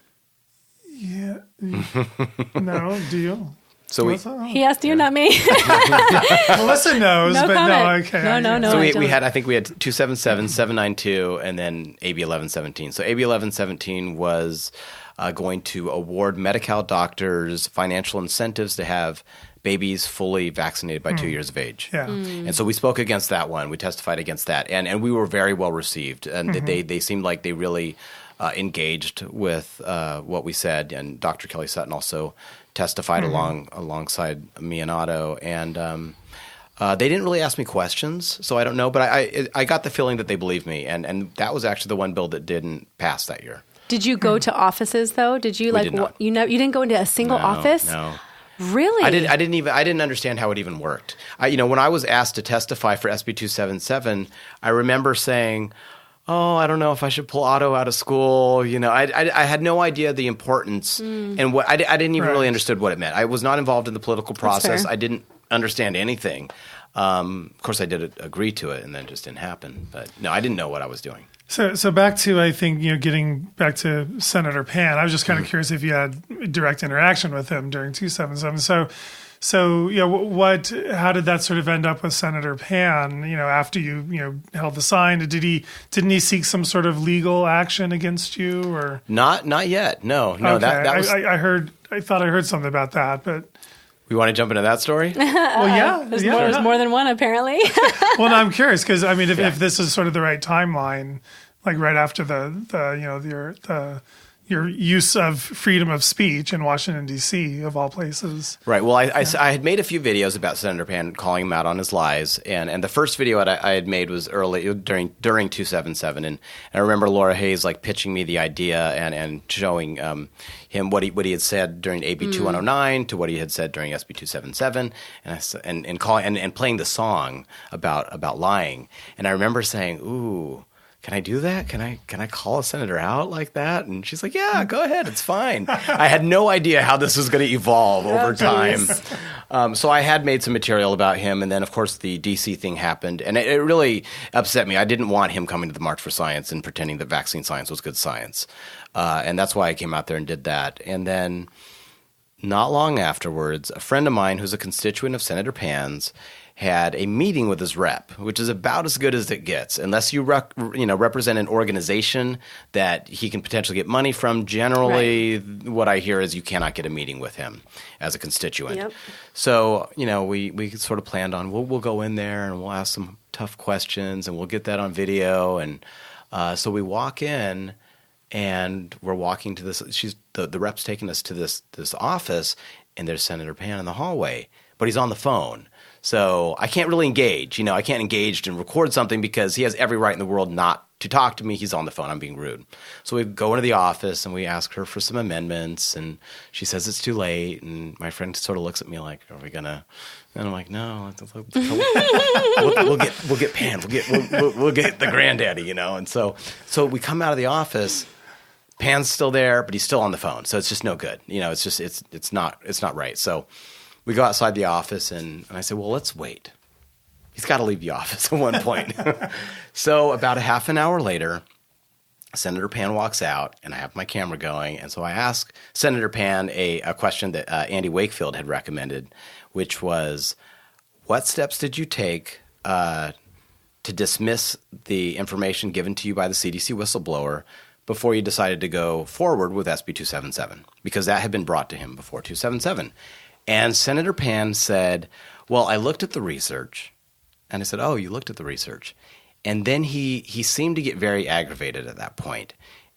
Yeah. No, do you? So we Melissa? He asked you, not me. Melissa knows, No but comment. no, okay. No. So I we don't. had, I think we had 277, 792, and then AB 1117. So AB 1117 was going to award Medi-Cal doctors financial incentives to have babies fully vaccinated by 2 years of age. Yeah. And so we spoke against that one. We testified against that. And we were very well received. And they seemed like they really engaged with what we said. And Dr. Kelly Sutton also testified alongside me and Otto. And they didn't really ask me questions, so I don't know. But I got the feeling that they believed me. And that was actually the one bill that didn't pass that year. Did you go to offices though? Did you did not. you didn't go into a single office? No. Really? I didn't understand how it even worked. When I was asked to testify for SB 277, I remember saying, "Oh, I don't know if I should pull Otto out of school." I had no idea the importance and what I didn't even really understood what it meant. I was not involved in the political process. fair. I didn't understand anything. Of course, I did agree to it, and then it just didn't happen. But no, I didn't know what I was doing. So back to, I think, getting back to Senator Pan, I was just kind of curious if you had direct interaction with him during 277. So how did that sort of end up with Senator Pan, after you held the sign? Didn't he seek some sort of legal action against you, or? Not yet. No. Okay. That was. I thought I heard something about that, but. We want to jump into that story? Well, yeah. There's more than one apparently. Well, no, I'm curious because if this is sort of the right timeline, like right after your use of freedom of speech in Washington D.C. of all places. Right. Well, I had made a few videos about Senator Pan, calling him out on his lies, and the first video I had made was early during 277, and I remember Laura Hayes pitching me the idea and showing him what he had said during AB 2109 to what he had said during SB 277, and playing the song about lying, and I remember saying, "Ooh, can I do that? Can I call a senator out like that?" And she's like, "Yeah, go ahead. It's fine." I had no idea how this was going to evolve over time. So I had made some material about him. And then, of course, the D.C. thing happened. And it really upset me. I didn't want him coming to the March for Science and pretending that vaccine science was good science. And that's why I came out there and did that. And then not long afterwards, a friend of mine who's a constituent of Senator Pan's had a meeting with his rep, which is about as good as it gets. Unless you represent an organization that he can potentially get money from, generally what I hear is you cannot get a meeting with him as a constituent. Yep. So, we sort of planned on, we'll go in there and we'll ask some tough questions and we'll get that on video. And so we walk in and we're walking to this, the rep's taking us to this office, and there's Senator Pan in the hallway, but he's on the phone. So I can't really engage. I can't engage and record something because he has every right in the world not to talk to me. He's on the phone. I'm being rude. So we go into the office and we ask her for some amendments, and she says it's too late. And my friend sort of looks at me like, "Are we gonna?" And I'm like, "No, we'll get Pan. We'll get the granddaddy, And so we come out of the office. Pan's still there, but he's still on the phone. So it's just no good. It's just it's not right. So we go outside the office, and I said, "Well, let's wait. He's got to leave the office at one point." So about a half an hour later, Senator Pan walks out, and I have my camera going. And so I ask Senator Pan a question that Andy Wakefield had recommended, which was, "What steps did you take to dismiss the information given to you by the CDC whistleblower before you decided to go forward with SB 277? Because that had been brought to him before 277. And Senator Pan said, "Well, I looked at the research." And I said, "Oh, you looked at the research." And then he seemed to get very aggravated at that point.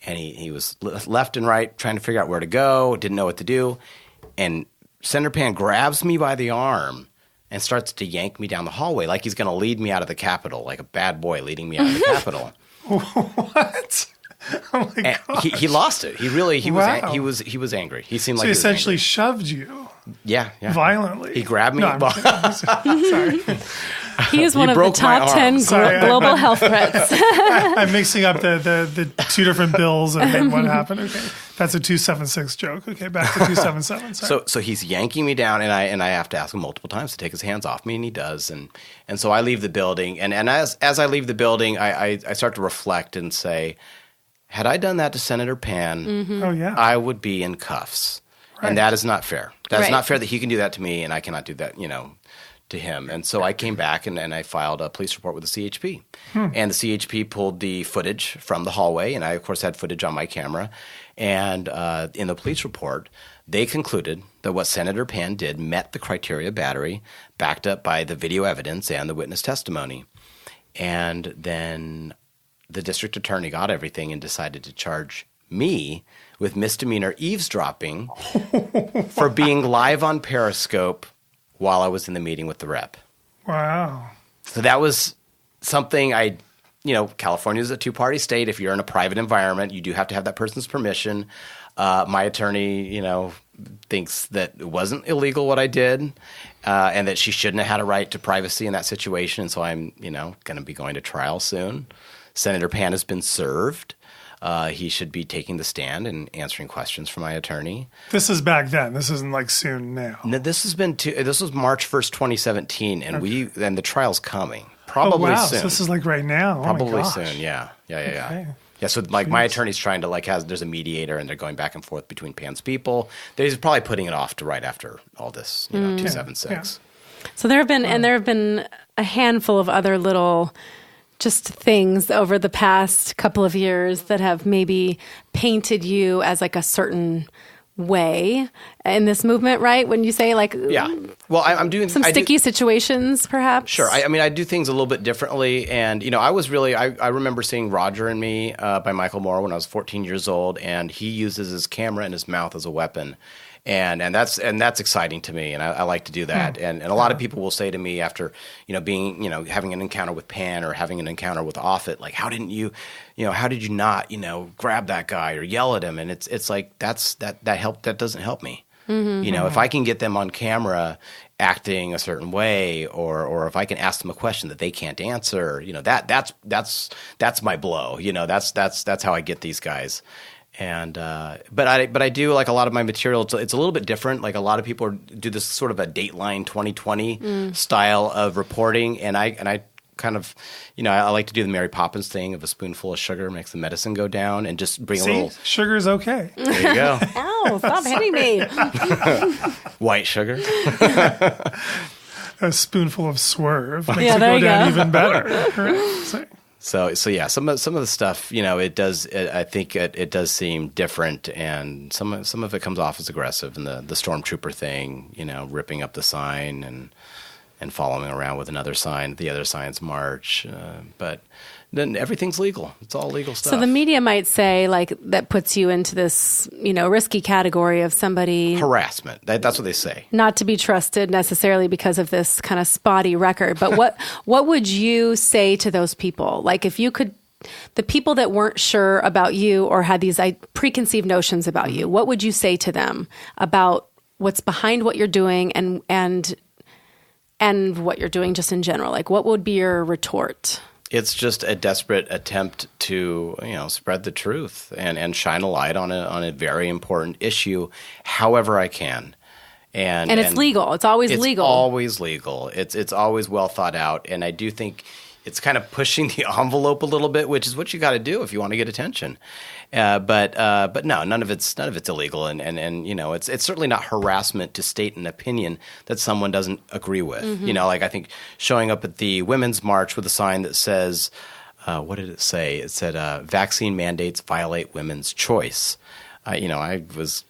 And he was left and right trying to figure out where to go, didn't know what to do. And Senator Pan grabs me by the arm and starts to yank me down the hallway like he's going to lead me out of the Capitol, like a bad boy leading me out of the Capitol. What? Oh my God! He lost it. He Wow. was angry. He seemed So like he was essentially angry. shoved you Yeah. violently. He grabbed me. No, I'm sorry. He is one of the broke my top arm. 10 Sorry, global health threats. I'm mixing up the two different bills and then what happened. Okay, that's a 276 joke. Okay, back to 277. Sorry. So he's yanking me down, and I have to ask him multiple times to take his hands off me, and he does. And so I leave the building, and as I leave the building, I start to reflect and say, Had I done that to Senator Pan, Oh, yeah. I would be in cuffs. Right. And that is not fair. That is Right. not fair that he can do that to me and I cannot do that, to him. And so I came back and I filed a police report with the CHP. And the CHP pulled the footage from the hallway, and I, of course, had footage on my camera. And in the police report, they concluded that what Senator Pan did met the criteria of battery, backed up by the video evidence and the witness testimony. And then the district attorney got everything and decided to charge me with misdemeanor eavesdropping for being live on Periscope while I was in the meeting with the rep. Wow. So that was something California is a two-party state. If you're in a private environment, you do have to have that person's permission. My attorney, thinks that it wasn't illegal what I did, and that she shouldn't have had a right to privacy in that situation. And so I'm, going to be going to trial soon. Senator Pan has been served. He should be taking the stand and answering questions from my attorney. This is back then. This isn't like soon now. No, this was March 1st, 2017, and the trial's coming. Probably oh, wow. soon. So this is like right now. Probably oh my gosh. soon. Yeah. Okay. Yeah, so like my attorney's trying to there's a mediator and they're going back and forth between Pan's people. He's probably putting it off to right after all this, 276. So there have been a handful of other little just things over the past couple of years that have maybe painted you as like a certain way in this movement, right? When you say Yeah. Well, I'm doing some sticky situations, perhaps. Sure. I do things a little bit differently. And, I was really, I remember seeing Roger and Me by Michael Moore when I was 14 years old, and he uses his camera and his mouth as a weapon. And that's exciting to me, and I like to do that. And a lot of people will say to me after, being, having an encounter with Pan or having an encounter with Offit, like, how did you not, grab that guy or yell at him? And it's like, that doesn't help me. If I can get them on camera acting a certain way, or if I can ask them a question that they can't answer, that's my blow. That's how I get these guys. And but I do like a lot of my material. It's a little bit different. Like a lot of people do this sort of a Dateline 2020 style of reporting, and I kind of I like to do the Mary Poppins thing of a spoonful of sugar makes the medicine go down, and just bring a little sugar's okay. There you go. Ow! Stop hitting me. White sugar. A spoonful of Swerve makes Yeah, it there go you down go. even better. So yeah, some of the stuff, it does. I think it does seem different, and some of it comes off as aggressive. And the stormtrooper thing, ripping up the sign and following around with another sign, the other sign's march. But then everything's legal. It's all legal stuff. So the media might say that puts you into this, risky category of somebody harassment. That's what they say. Not to be trusted necessarily because of this kind of spotty record. But what would you say to those people? Like if you could, the people that weren't sure about you or had these preconceived notions about you, what would you say to them about what's behind what you're doing and what you're doing just in general? Like what would be your retort? It's just a desperate attempt to, spread the truth and shine a light on a very important issue, however I can. And it's legal. It's always legal. It's always legal. It's always well thought out. And I do think it's kind of pushing the envelope a little bit, which is what you got to do if you want to get attention. But no, none of it's illegal, and it's certainly not harassment to state an opinion that someone doesn't agree with. Like I think showing up at the Women's March with a sign that says, what did it say? It said, "Vaccine mandates violate women's choice." I was.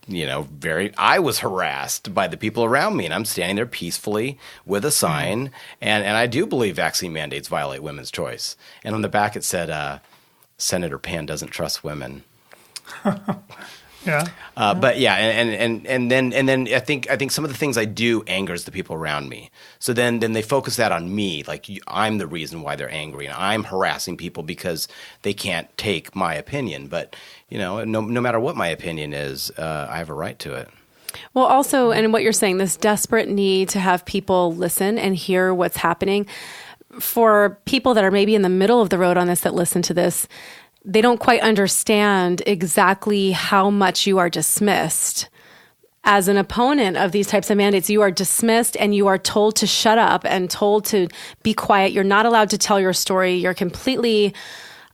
I was harassed by the people around me, and I'm standing there peacefully with a sign, and I do believe vaccine mandates violate women's choice. And on the back it said, Senator Pan doesn't trust women. Yeah. But yeah, and then I think some of the things I do angers the people around me. So then they focus that on me, like I'm the reason why they're angry, and I'm harassing people because they can't take my opinion. But no matter what my opinion is, I have a right to it. Well, also, and what you're saying, this desperate need to have people listen and hear what's happening. For people that are maybe in the middle of the road on this that listen to this, they don't quite understand exactly how much you are dismissed. As an opponent of these types of mandates, you are dismissed and you are told to shut up and told to be quiet. You're not allowed to tell your story. You're completely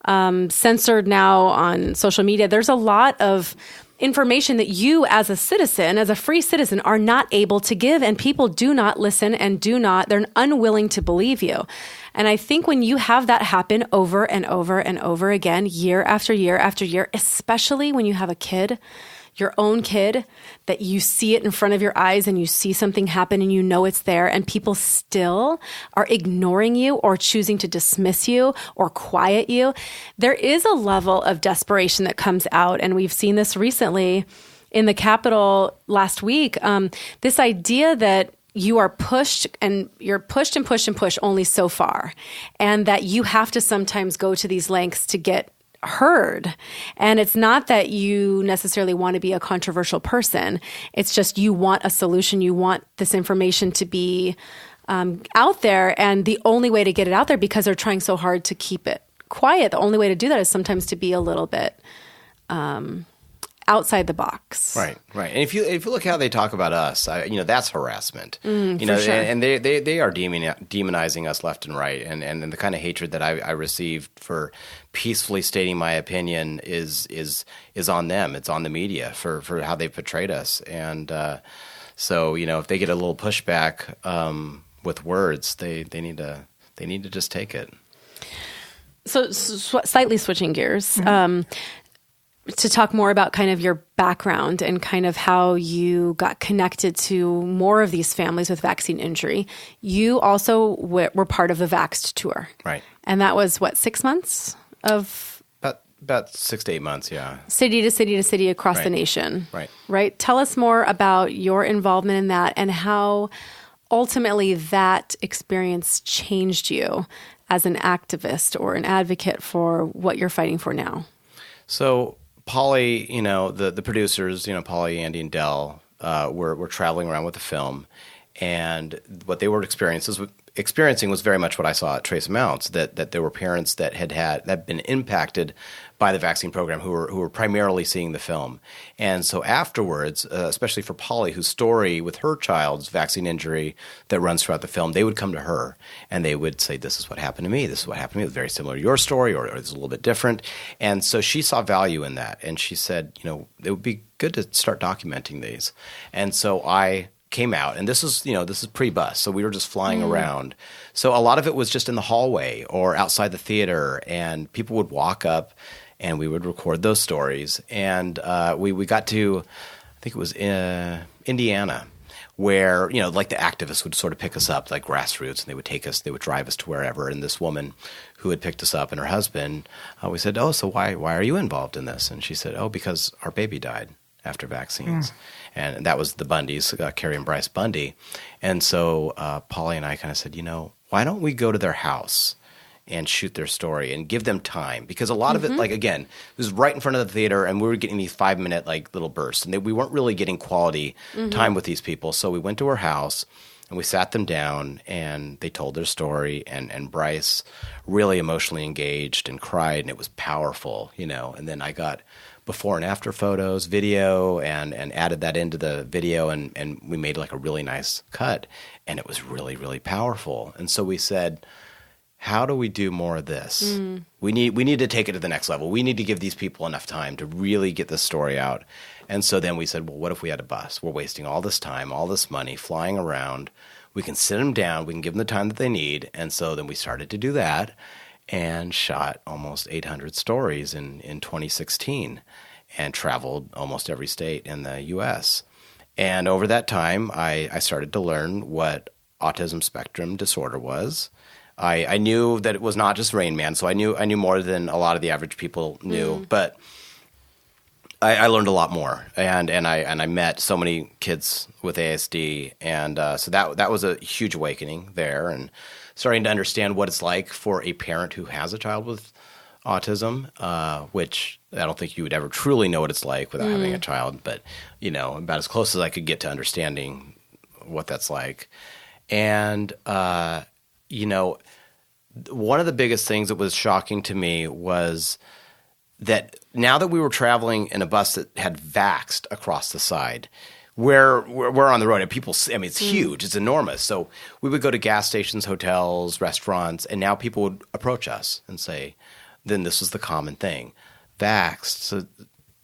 censored now on social media. There's a lot of information that you as a citizen, as a free citizen, are not able to give, and people do not listen and they're unwilling to believe you. And I think when you have that happen over and over and over again, year after year after year, especially when you have a kid, your own kid, that you see it in front of your eyes and you see something happen and you know it's there, and people still are ignoring you or choosing to dismiss you or quiet you, there is a level of desperation that comes out. And we've seen this recently in the Capitol last week. This idea that you are pushed and you're pushed and pushed and pushed only so far, and that you have to sometimes go to these lengths to get heard. And it's not that you necessarily want to be a controversial person. It's just you want a solution. You want this information to be out there. And the only way to get it out there, because they're trying so hard to keep it quiet, the only way to do that is sometimes to be a little bit outside the box. Right. And if you look how they talk about us, that's harassment. Sure. And they are demonizing us left and right, and the kind of hatred that I received for peacefully stating my opinion is on them. It's on the media for how they portrayed us, and so if they get a little pushback with words, they need to just take it. So slightly switching gears. To talk more about kind of your background and kind of how you got connected to more of these families with vaccine injury. You also were part of the Vaxxed tour. Right. And that was, 6 months of? About 6 to 8 months, yeah. City to city to city across the nation. Right. Tell us more about your involvement in that and how ultimately that experience changed you as an activist or an advocate for what you're fighting for now. So Polly, the producers, Polly, Andy, and Dell were traveling around with the film, and what they were experiencing was very much what I saw at Trace Amounts, that there were parents that had been impacted by the vaccine program who were primarily seeing the film. And so afterwards, especially for Polly, whose story with her child's vaccine injury that runs throughout the film, they would come to her and they would say, this is what happened to me. This is what happened to me. It's very similar to your story, or it's a little bit different. And so she saw value in that. And she said, it would be good to start documenting these. And so I came out, and this is pre-bus, so we were just flying around. So a lot of it was just in the hallway or outside the theater, and people would walk up and we would record those stories. And we got to, I think it was Indiana, where, like the activists would sort of pick us up, like grassroots, and they would drive us to wherever. And this woman who had picked us up and her husband, we said, oh, so why are you involved in this? And she said, oh, because our baby died after vaccines. And that was the Bundys, Carrie and Bryce Bundy. And so Polly and I kind of said, why don't we go to their house and shoot their story and give them time? Because a lot of it, again, it was right in front of the theater, and we were getting these 5-minute little bursts, and we weren't really getting quality time with these people. So we went to her house and we sat them down, and they told their story, and Bryce really emotionally engaged and cried, and it was powerful, and then I got before and after photos, video, and added that into the video, and we made a really nice cut, and it was really, really powerful. And so we said, how do we do more of this? We need to take it to the next level. We need to give these people enough time to really get this story out. And so then we said, well, what if we had a bus? We're wasting all this time, all this money, flying around. We can sit them down. We can give them the time that they need. And so then we started to do that and shot almost 800 stories in 2016 and traveled almost every state in the U.S. And over that time, I started to learn what autism spectrum disorder was. I knew that it was not just Rain Man, so I knew more than a lot of the average people knew. But I learned a lot more, and I met so many kids with ASD, and so that was a huge awakening there, and starting to understand what it's like for a parent who has a child with autism, which I don't think you would ever truly know what it's like without having a child, but about as close as I could get to understanding what that's like. And one of the biggest things that was shocking to me was that now that we were traveling in a bus that had Vaxxed across the side, we're on the road, and people, it's huge, it's enormous. So we would go to gas stations, hotels, restaurants, and now people would approach us and say, then this was the common thing. Vaxxed. So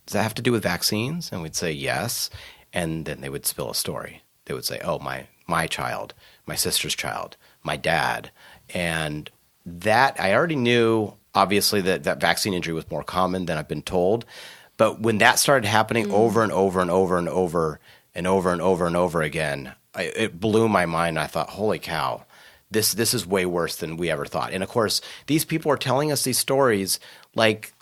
does that have to do with vaccines? And we'd say yes. And then they would spill a story. They would say, oh, my child, my sister's child, my dad. And that I already knew, obviously, that vaccine injury was more common than I've been told. But when that started happening over and over and over and over and over and over and over again, it blew my mind. I thought, holy cow, this is way worse than we ever thought. And of course, these people are telling us these stories like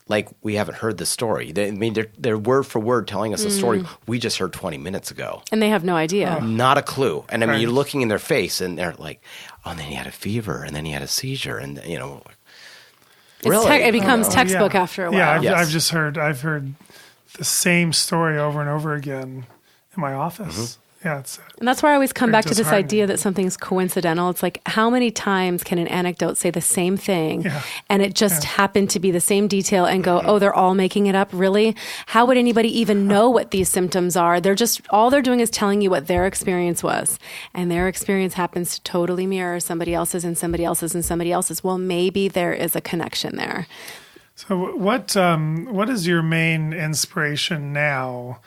we haven't heard the story. They're word for word telling us a story we just heard 20 minutes ago. And they have no idea. Not a clue. And I mean, you're looking in their face and they're like, oh, and then he had a fever and then he had a seizure. And, really? It becomes textbook after a while. Yeah, I've heard the same story over and over again in my office. Yeah, and that's where I always come back to this disheartening. idea that something's coincidental. It's like, how many times can an anecdote say the same thing and it just happened to be the same detail and go, oh, they're all making it up? Really? How would anybody even know what these symptoms are? All they're doing is telling you what their experience was. And their experience happens to totally mirror somebody else's and somebody else's and somebody else's. Well, maybe there is a connection there. So what is your main inspiration now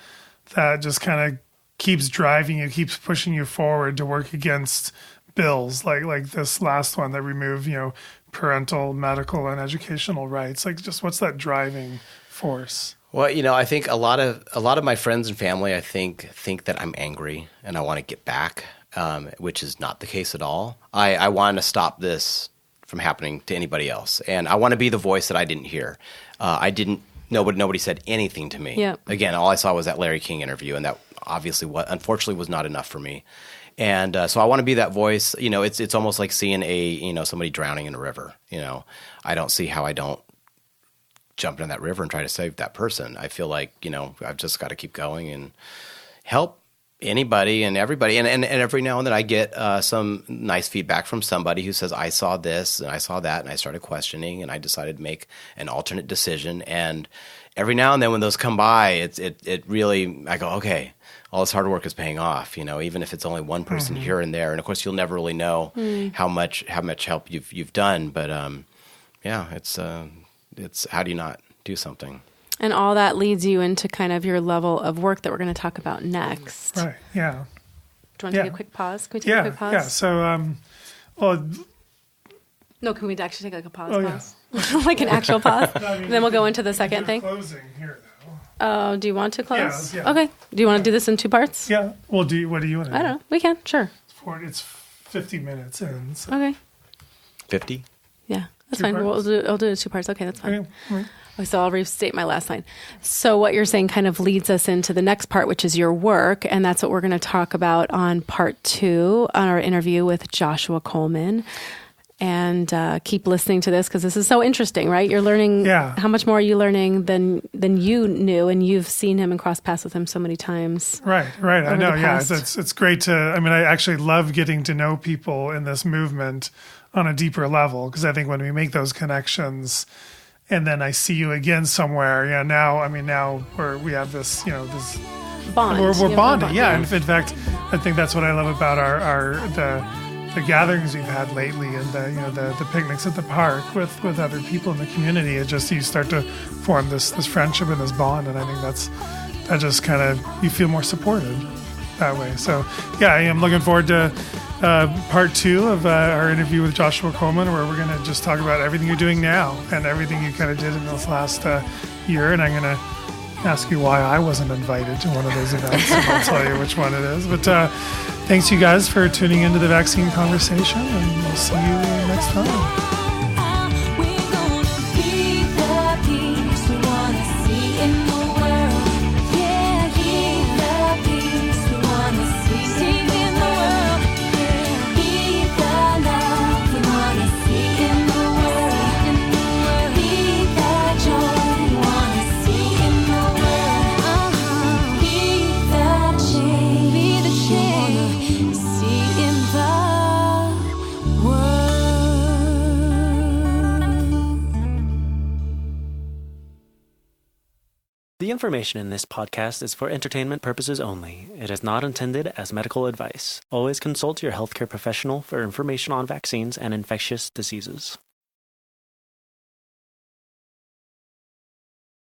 that just kind of keeps driving you, keeps pushing you forward to work against bills like this last one that remove, parental, medical, and educational rights? Like, just what's that driving force? Well, I think a lot of my friends and family, I think that I'm angry and I want to get back, which is not the case at all. I want to stop this from happening to anybody else, and I want to be the voice that I didn't hear. Nobody said anything to me. Yeah. Again, all I saw was that Larry King interview, and that obviously, unfortunately, was not enough for me. And so I want to be that voice. It's almost like seeing somebody drowning in a river. I don't see how I don't jump in that river and try to save that person. I feel like I've just got to keep going and help anybody and everybody. And every now and then I get some nice feedback from somebody who says, I saw this and I saw that, and I started questioning and I decided to make an alternate decision. And every now and then when those come by, it really, I go, okay, all this hard work is paying off, even if it's only one person here and there. And of course, you'll never really know how much help you've done. But it's how do you not do something? And all that leads you into kind of your level of work that we're going to talk about next. Right. Yeah. Do you want to take a quick pause? Can we take a quick pause? Yeah. So, no, can we actually take like a pause? Oh, pause? Like an actual pause? And then we'll go into the second thing. Closing here, though. Oh, do you want to close? Yeah. Okay. Do you want to do this in 2 parts? Yeah. Well, what do you want to do? I don't know. We can. Sure. It's 50 minutes in. So. Okay. 50? Yeah. That's 2 fine. parts? I'll do it in 2 parts. Okay, that's fine. Okay. All right. So I'll restate my last line. So what you're saying kind of leads us into the next part, which is your work. And that's what we're going to talk about on part 2 on our interview with Joshua Coleman. And keep listening to this because this is so interesting, right? You're learning. How much more are you learning than you knew? And you've seen him and crossed paths with him so many times. Right. I know. Yeah. It's great I actually love getting to know people in this movement on a deeper level, because I think when we make those connections, and then I see you again somewhere. Now we have this, this bond. We're bonding. Yeah. And in fact, I think that's what I love about the gatherings we've had lately, and the picnics at the park with other people in the community. It just, you start to form this friendship and this bond. And I think that just kind of, you feel more supported that way. So yeah, I am looking forward to part 2 of our interview with Joshua Coleman, where we're going to just talk about everything you're doing now and everything you kind of did in this last year. And I'm going to ask you why I wasn't invited to one of those events, and I'll tell you which one it is. But thanks, you guys, for tuning into the vaccine conversation, and we'll see you next time. The information in this podcast is for entertainment purposes only. It is not intended as medical advice. Always consult your healthcare professional for information on vaccines and infectious diseases.